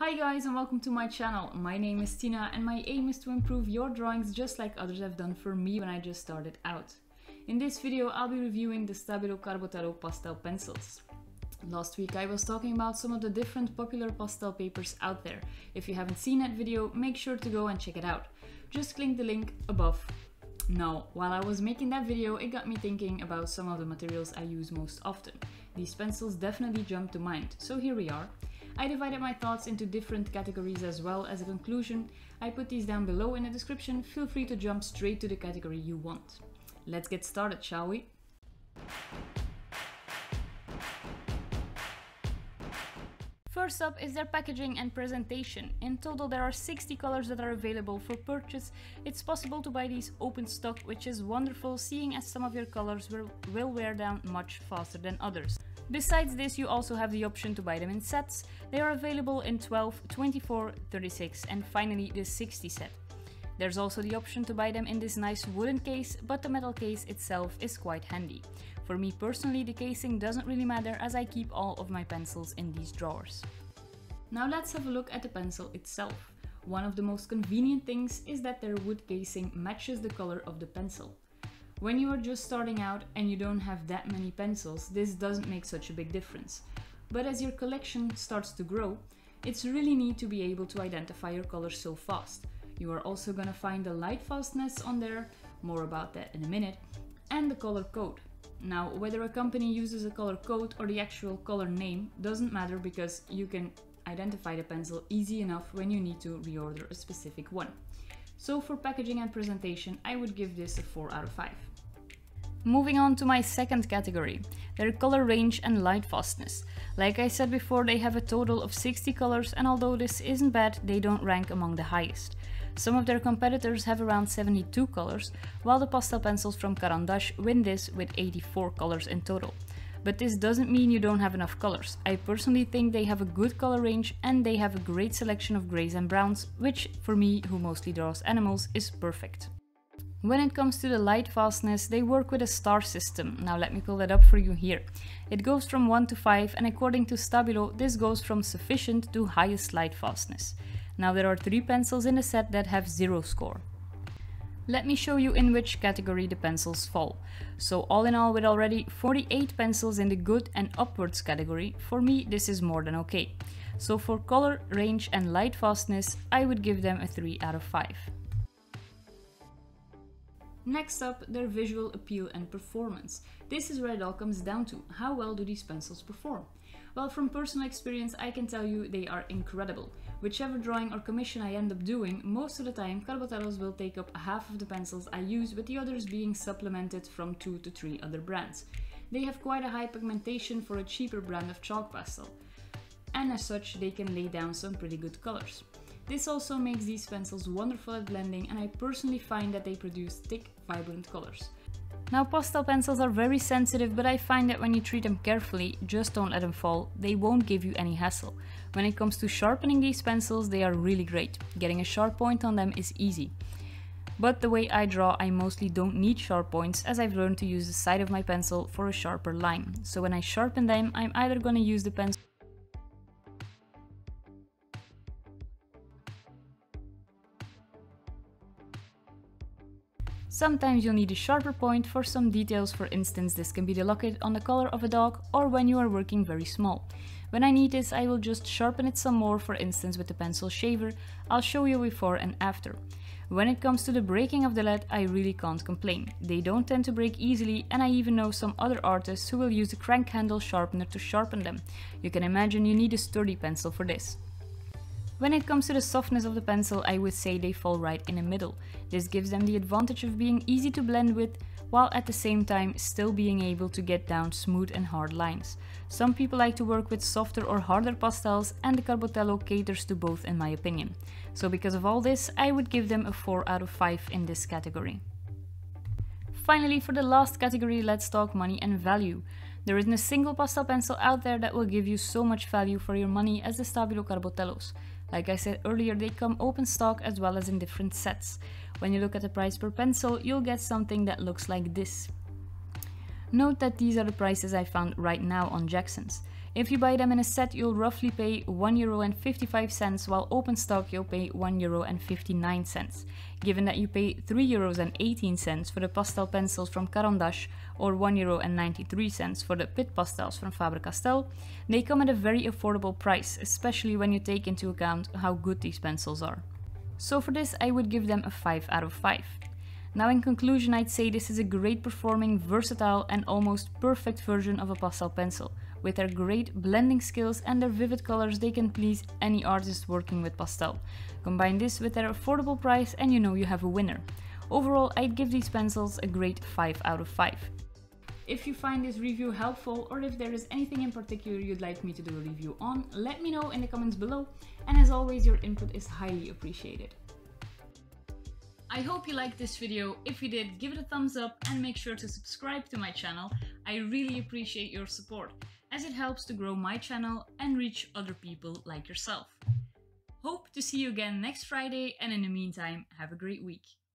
Hi guys and welcome to my channel. My name is Tina and my aim is to improve your drawings just like others have done for me when I just started out. In this video I'll be reviewing the Stabilo Carbothello pastel pencils. Last week I was talking about some of the different popular pastel papers out there. If you haven't seen that video, make sure to go and check it out. Just click the link above. Now, while I was making that video, it got me thinking about some of the materials I use most often. These pencils definitely jumped to mind, so here we are. I divided my thoughts into different categories as well as a conclusion. I put these down below in the description, feel free to jump straight to the category you want. Let's get started, shall we? First up is their packaging and presentation. In total there are 60 colors that are available for purchase. It's possible to buy these open stock, which is wonderful, seeing as some of your colors will wear down much faster than others. Besides this, you also have the option to buy them in sets. They are available in 12, 24, 36 and finally the 60 set. There's also the option to buy them in this nice wooden case, but the metal case itself is quite handy. For me personally, the casing doesn't really matter as I keep all of my pencils in these drawers. Now let's have a look at the pencil itself. One of the most convenient things is that their wood casing matches the color of the pencil. When you are just starting out and you don't have that many pencils, this doesn't make such a big difference. But as your collection starts to grow, it's really neat to be able to identify your colors so fast. You are also gonna find the lightfastness on there, more about that in a minute, and the color code. Now, whether a company uses a color code or the actual color name doesn't matter because you can identify the pencil easy enough when you need to reorder a specific one. So for packaging and presentation, I would give this a 4 out of 5. Moving on to my second category, their color range and lightfastness. Like I said before, they have a total of 60 colors, and although this isn't bad, they don't rank among the highest. Some of their competitors have around 72 colors, while the pastel pencils from Caran d'Ache win this with 84 colors in total. But this doesn't mean you don't have enough colors. I personally think they have a good color range and they have a great selection of greys and browns, which for me, who mostly draws animals, is perfect. When it comes to the lightfastness, they work with a star system. Now let me pull that up for you here. It goes from 1 to 5 and according to Stabilo, this goes from sufficient to highest lightfastness. Now there are 3 pencils in the set that have 0 score. Let me show you in which category the pencils fall. So all in all, with already 48 pencils in the good and upwards category, for me this is more than okay. So for color, range and lightfastness, I would give them a 3 out of 5. Next up, their visual appeal and performance. This is where it all comes down to. How well do these pencils perform? Well, from personal experience, I can tell you they are incredible. Whichever drawing or commission I end up doing, most of the time Carbothellos will take up half of the pencils I use, with the others being supplemented from 2 to 3 other brands. They have quite a high pigmentation for a cheaper brand of chalk pastel, and as such they can lay down some pretty good colors. This also makes these pencils wonderful at blending, and I personally find that they produce thick, vibrant colors. Now, pastel pencils are very sensitive, but I find that when you treat them carefully, just don't let them fall, they won't give you any hassle. When it comes to sharpening these pencils, they are really great. Getting a sharp point on them is easy. But the way I draw, I mostly don't need sharp points, as I've learned to use the side of my pencil for a sharper line. So when I sharpen them, I'm either going to use the pencil Sometimes you'll need a sharper point for some details. For instance, this can be the locket on the collar of a dog, or when you are working very small. When I need this, I will just sharpen it some more, for instance with the pencil shaver. I'll show you before and after. When it comes to the breaking of the lead, I really can't complain. They don't tend to break easily, and I even know some other artists who will use the crank handle sharpener to sharpen them. You can imagine you need a sturdy pencil for this. When it comes to the softness of the pencil, I would say they fall right in the middle. This gives them the advantage of being easy to blend with, while at the same time still being able to get down smooth and hard lines. Some people like to work with softer or harder pastels, and the Carbothello caters to both in my opinion. So because of all this, I would give them a 4 out of 5 in this category. Finally, for the last category, let's talk money and value. There isn't a single pastel pencil out there that will give you so much value for your money as the Stabilo Carbothellos. Like I said earlier, they come open stock as well as in different sets. When you look at the price per pencil, you'll get something that looks like this. Note that these are the prices I found right now on Jackson's. If you buy them in a set, you'll roughly pay €1.55, while open stock you'll pay €1.59. Given that you pay €3.18 for the pastel pencils from Caran d'Ache or €1.93 for the pit pastels from Faber-Castell, they come at a very affordable price, especially when you take into account how good these pencils are. So for this I would give them a 5 out of 5. Now in conclusion, I'd say this is a great performing, versatile and almost perfect version of a pastel pencil. With their great blending skills and their vivid colors, they can please any artist working with pastel. Combine this with their affordable price and you know you have a winner. Overall, I'd give these pencils a great 5 out of 5. If you find this review helpful, or if there is anything in particular you'd like me to do a review on, let me know in the comments below, and as always, your input is highly appreciated. I hope you liked this video. If you did, give it a thumbs up and make sure to subscribe to my channel. I really appreciate your support, as it helps to grow my channel and reach other people like yourself. Hope to see you again next Friday, and in the meantime, have a great week.